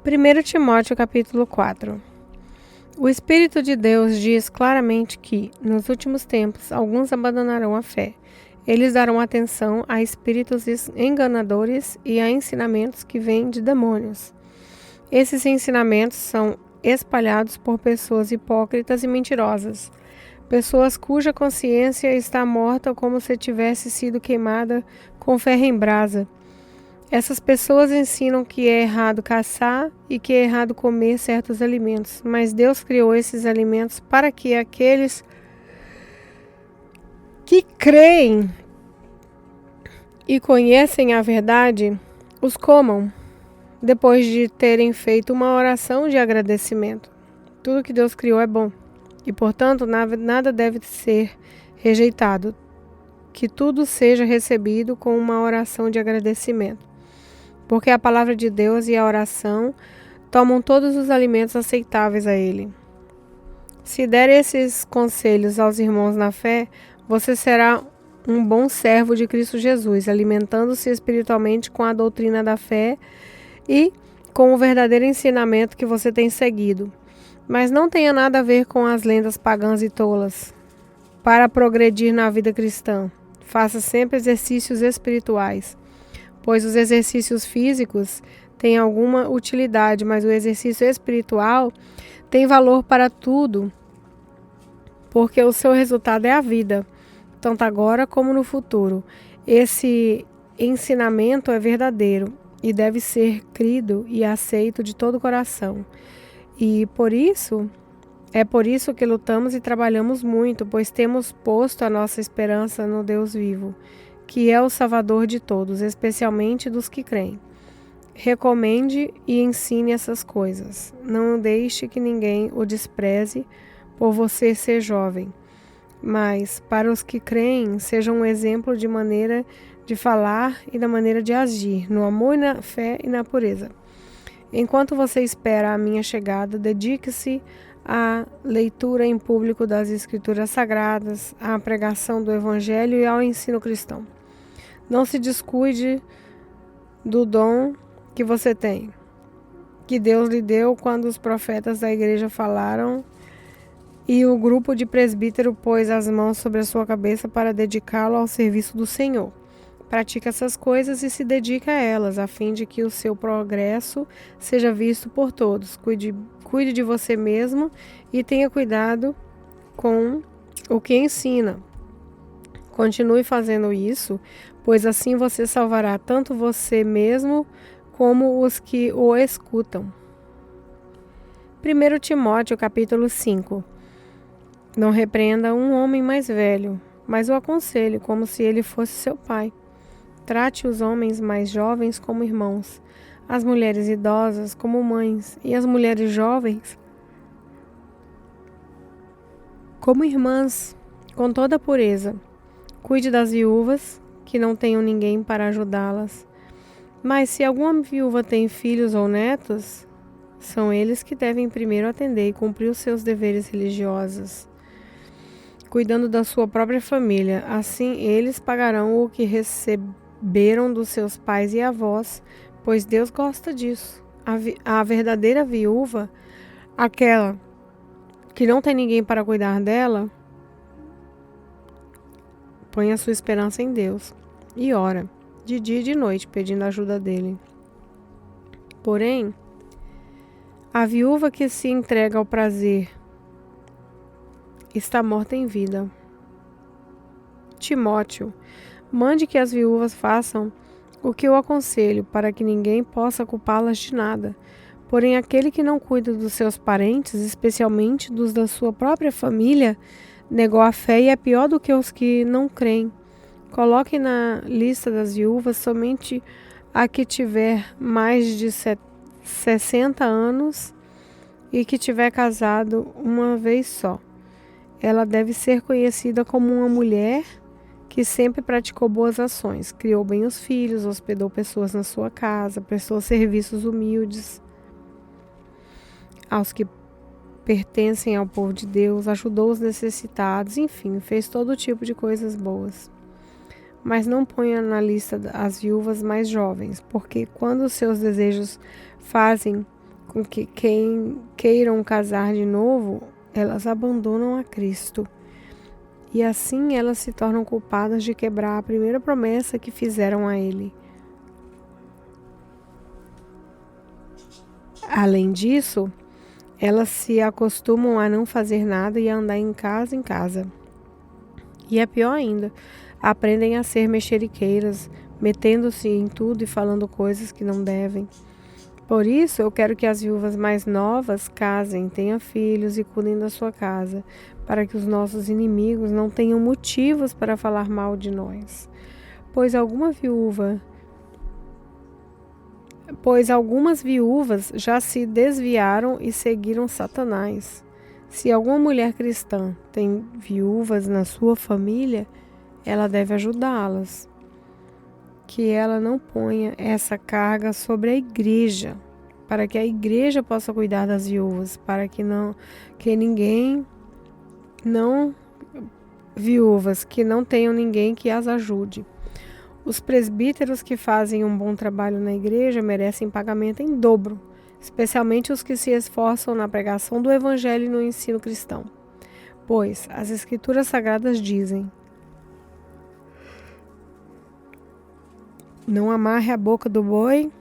1 Timóteo capítulo 4. O Espírito de Deus diz claramente que, nos últimos tempos, alguns abandonarão a fé. Eles darão atenção a espíritos enganadores e a ensinamentos que vêm de demônios. Esses ensinamentos são espalhados por pessoas hipócritas e mentirosas, pessoas cuja consciência está morta como se tivesse sido queimada com ferro em brasa. Essas pessoas ensinam que é errado caçar e que é errado comer certos alimentos, mas Deus criou esses alimentos para que aqueles que creem e conhecem a verdade os comam, depois de terem feito uma oração de agradecimento. Tudo que Deus criou é bom e, portanto, nada deve ser rejeitado, que tudo seja recebido com uma oração de agradecimento. Porque a palavra de Deus e a oração tomam todos os alimentos aceitáveis a Ele. Se der esses conselhos aos irmãos na fé, você será um bom servo de Cristo Jesus, alimentando-se espiritualmente com a doutrina da fé e com o verdadeiro ensinamento que você tem seguido. Mas não tenha nada a ver com as lendas pagãs e tolas. Para progredir na vida cristã, faça sempre exercícios espirituais. Pois os exercícios físicos têm alguma utilidade, mas o exercício espiritual tem valor para tudo, porque o seu resultado é a vida, tanto agora como no futuro. Esse ensinamento é verdadeiro e deve ser crido e aceito de todo o coração. E é por isso que lutamos e trabalhamos muito, pois temos posto a nossa esperança no Deus vivo, que é o Salvador de todos, especialmente dos que creem. Recomende e ensine essas coisas. Não deixe que ninguém o despreze por você ser jovem. Mas, para os que creem, seja um exemplo de maneira de falar e da maneira de agir, no amor e na fé e na pureza. Enquanto você espera a minha chegada, dedique-se à leitura em público das Escrituras Sagradas, à pregação do Evangelho e ao ensino cristão. Não se descuide do dom que você tem, que Deus lhe deu quando os profetas da igreja falaram e o grupo de presbítero pôs as mãos sobre a sua cabeça para dedicá-lo ao serviço do Senhor. Pratique essas coisas e se dedique a elas, a fim de que o seu progresso seja visto por todos. Cuide de você mesmo e tenha cuidado com o que ensina. Continue fazendo isso, pois assim você salvará tanto você mesmo como os que o escutam. 1 Timóteo capítulo 5. Não repreenda um homem mais velho, mas o aconselhe como se ele fosse seu pai. Trate os homens mais jovens como irmãos, as mulheres idosas como mães e as mulheres jovens como irmãs, com toda a pureza. Cuide das viúvas, que não tenham ninguém para ajudá-las. Mas se alguma viúva tem filhos ou netos, são eles que devem primeiro atender e cumprir os seus deveres religiosos, cuidando da sua própria família. Assim, eles pagarão o que receberam dos seus pais e avós, pois Deus gosta disso. A verdadeira viúva, aquela que não tem ninguém para cuidar dela, põe a sua esperança em Deus e ora, de dia e de noite, pedindo a ajuda dele. Porém, a viúva que se entrega ao prazer está morta em vida. Timóteo, mande que as viúvas façam o que eu aconselho, para que ninguém possa culpá-las de nada. Porém, aquele que não cuida dos seus parentes, especialmente dos da sua própria família, negou a fé e é pior do que os que não creem. Coloque na lista das viúvas somente a que tiver mais de 60 anos e que tiver casado uma vez só. Ela deve ser conhecida como uma mulher que sempre praticou boas ações, criou bem os filhos, hospedou pessoas na sua casa, prestou serviços humildes aos que pertencem ao povo de Deus, ajudou os necessitados, enfim, fez todo tipo de coisas boas. Mas não ponha na lista as viúvas mais jovens, porque quando os seus desejos fazem com que quem queiram casar de novo, elas abandonam a Cristo. E assim elas se tornam culpadas de quebrar a primeira promessa que fizeram a Ele. Além disso, elas se acostumam a não fazer nada e a andar em casa. E é pior ainda, aprendem a ser mexeriqueiras, metendo-se em tudo e falando coisas que não devem. Por isso, eu quero que as viúvas mais novas casem, tenham filhos e cuidem da sua casa, para que os nossos inimigos não tenham motivos para falar mal de nós. Pois algumas viúvas já se desviaram e seguiram Satanás. Se alguma mulher cristã tem viúvas na sua família, ela deve ajudá-las. Que ela não ponha essa carga sobre a igreja, para que a igreja possa cuidar das viúvas, para que viúvas que não tenham ninguém que as ajude. Os presbíteros que fazem um bom trabalho na igreja merecem pagamento em dobro, especialmente os que se esforçam na pregação do evangelho e no ensino cristão. Pois as escrituras sagradas dizem: não amarre a boca do boi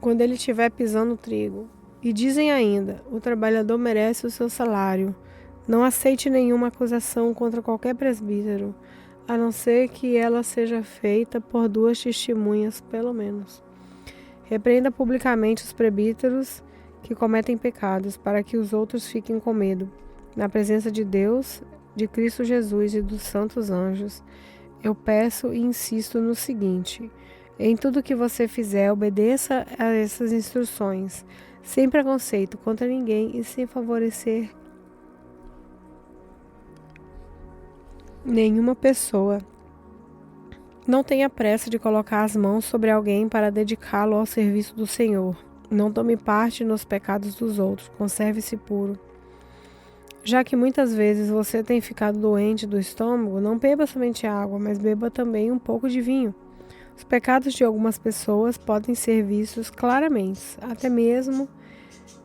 quando ele estiver pisando o trigo. E dizem ainda: o trabalhador merece o seu salário. Não aceite nenhuma acusação contra qualquer presbítero, a não ser que ela seja feita por 2 testemunhas, pelo menos. Repreenda publicamente os presbíteros que cometem pecados, para que os outros fiquem com medo. Na presença de Deus, de Cristo Jesus e dos santos anjos, eu peço e insisto no seguinte: em tudo que você fizer, obedeça a essas instruções, sem preconceito contra ninguém e sem favorecer nenhuma pessoa. Não tenha pressa de colocar as mãos sobre alguém para dedicá-lo ao serviço do Senhor. Não tome parte nos pecados dos outros. Conserve-se puro. Já que muitas vezes você tem ficado doente do estômago, não beba somente água, mas beba também um pouco de vinho. Os pecados de algumas pessoas podem ser vistos claramente, até mesmo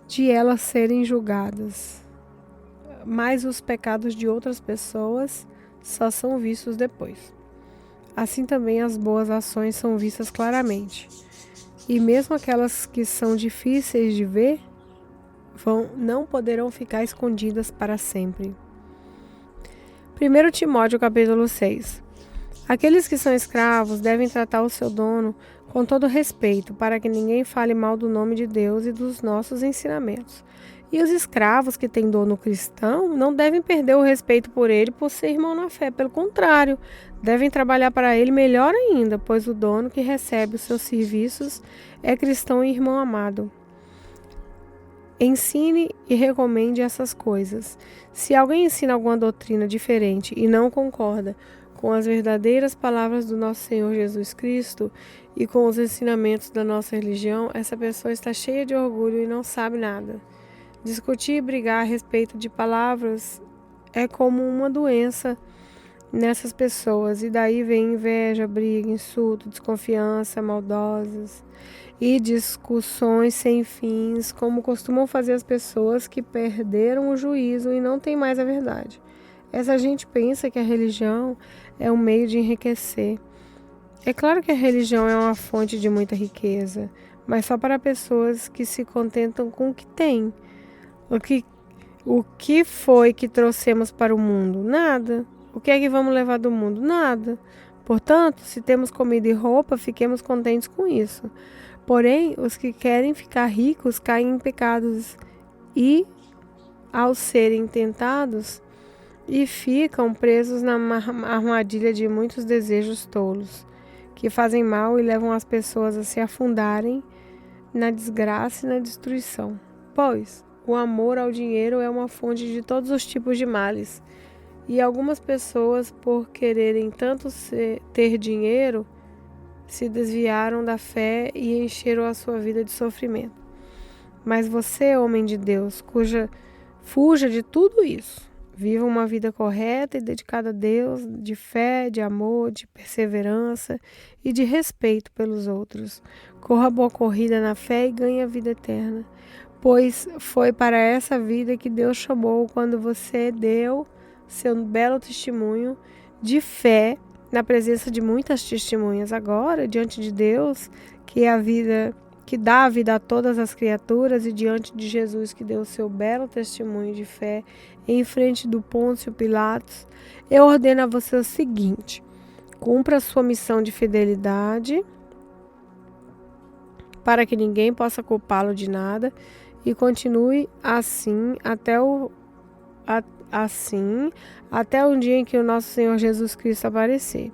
de elas serem julgadas. Mas os pecados de outras pessoas só são vistos depois. Assim também as boas ações são vistas claramente. E mesmo aquelas que são difíceis de ver, não poderão ficar escondidas para sempre. 1 Timóteo capítulo 6. Aqueles que são escravos devem tratar o seu dono com todo respeito, para que ninguém fale mal do nome de Deus e dos nossos ensinamentos. E os escravos que têm dono cristão não devem perder o respeito por ele por ser irmão na fé. Pelo contrário, devem trabalhar para ele melhor ainda, pois o dono que recebe os seus serviços é cristão e irmão amado. Ensine e recomende essas coisas. Se alguém ensina alguma doutrina diferente e não concorda com as verdadeiras palavras do nosso Senhor Jesus Cristo e com os ensinamentos da nossa religião, essa pessoa está cheia de orgulho e não sabe nada. Discutir e brigar a respeito de palavras é como uma doença nessas pessoas, e daí vem inveja, briga, insulto, desconfiança, maldosas e discussões sem fins, como costumam fazer as pessoas que perderam o juízo e não têm mais a verdade. Essa gente pensa que a religião é um meio de enriquecer. É claro que a religião é uma fonte de muita riqueza, mas só para pessoas que se contentam com o que têm. O que foi que trouxemos para o mundo? Nada. O que é que vamos levar do mundo? Nada. Portanto, se temos comida e roupa, fiquemos contentes com isso. Porém, os que querem ficar ricos caem em pecados e, ao serem tentados, e ficam presos na armadilha de muitos desejos tolos, que fazem mal e levam as pessoas a se afundarem na desgraça e na destruição. Pois o amor ao dinheiro é uma fonte de todos os tipos de males, e algumas pessoas, por quererem tanto ter dinheiro, se desviaram da fé e encheram a sua vida de sofrimento. Mas você, homem de Deus, fuja de tudo isso. Viva uma vida correta e dedicada a Deus, de fé, de amor, de perseverança e de respeito pelos outros. Corra a boa corrida na fé e ganhe a vida eterna. pois foi para essa vida que Deus chamou quando você deu seu belo testemunho de fé na presença de muitas testemunhas. Agora, diante de Deus, que é a vida, que dá a vida a todas as criaturas, e diante de Jesus, que deu o seu belo testemunho de fé em frente do Pôncio Pilatos, eu ordeno a você o seguinte: cumpra a sua missão de fidelidade, para que ninguém possa culpá-lo de nada, e continue assim até o dia em que o nosso Senhor Jesus Cristo aparecer.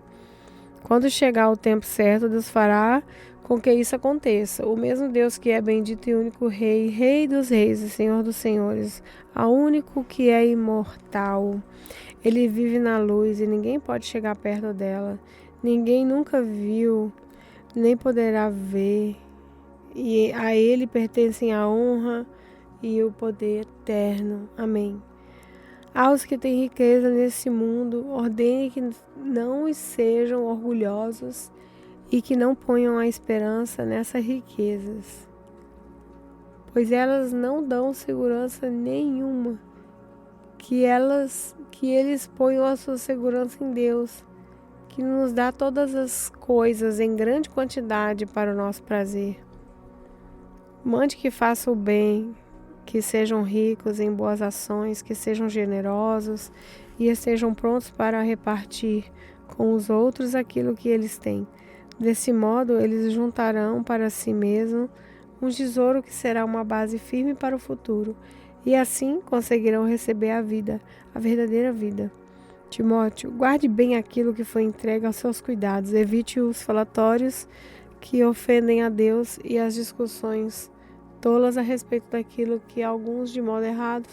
Quando chegar o tempo certo, Deus fará com que isso aconteça. O mesmo Deus que é bendito e único Rei, Rei dos reis e Senhor dos senhores, a único que é imortal. Ele vive na luz e ninguém pode chegar perto dela. Ninguém nunca viu, nem poderá ver. E a Ele pertencem a honra e o poder eterno. Amém. Aos que têm riqueza nesse mundo, ordene que não sejam orgulhosos e que não ponham a esperança nessas riquezas, pois elas não dão segurança nenhuma. Que eles ponham a sua segurança em Deus, que nos dá todas as coisas em grande quantidade para o nosso prazer. Mande que faça o bem, que sejam ricos em boas ações, que sejam generosos e estejam prontos para repartir com os outros aquilo que eles têm. Desse modo, eles juntarão para si mesmos um tesouro que será uma base firme para o futuro, e assim conseguirão receber a vida, a verdadeira vida. Timóteo, guarde bem aquilo que foi entregue aos seus cuidados, evite os falatórios que ofendem a Deus e as discussões tolas a respeito daquilo que alguns, de modo errado,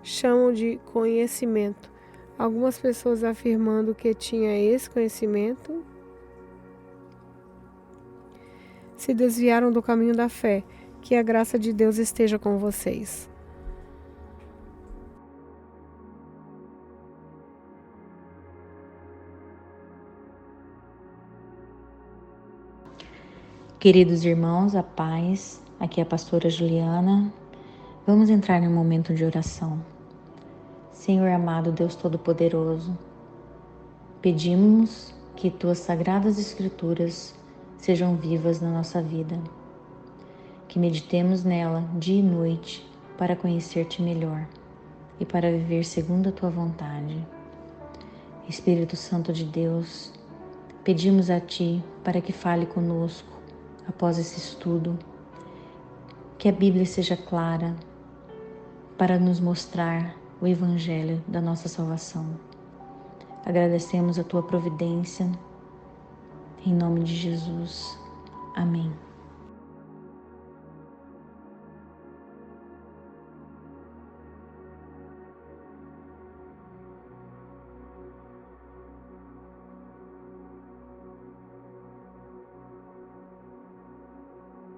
chamam de conhecimento. Algumas pessoas, afirmando que tinha esse conhecimento, se desviaram do caminho da fé. Que a graça de Deus esteja com vocês. Queridos irmãos, a paz, aqui é a pastora Juliana. Vamos entrar em um momento de oração. Senhor amado, Deus Todo-Poderoso, pedimos que Tuas Sagradas Escrituras sejam vivas na nossa vida, que meditemos nela dia e noite para conhecer-Te melhor e para viver segundo a Tua vontade. Espírito Santo de Deus, pedimos a Ti para que fale conosco após esse estudo, que a Bíblia seja clara para nos mostrar o Evangelho da nossa salvação. Agradecemos a Tua providência, em nome de Jesus. Amém.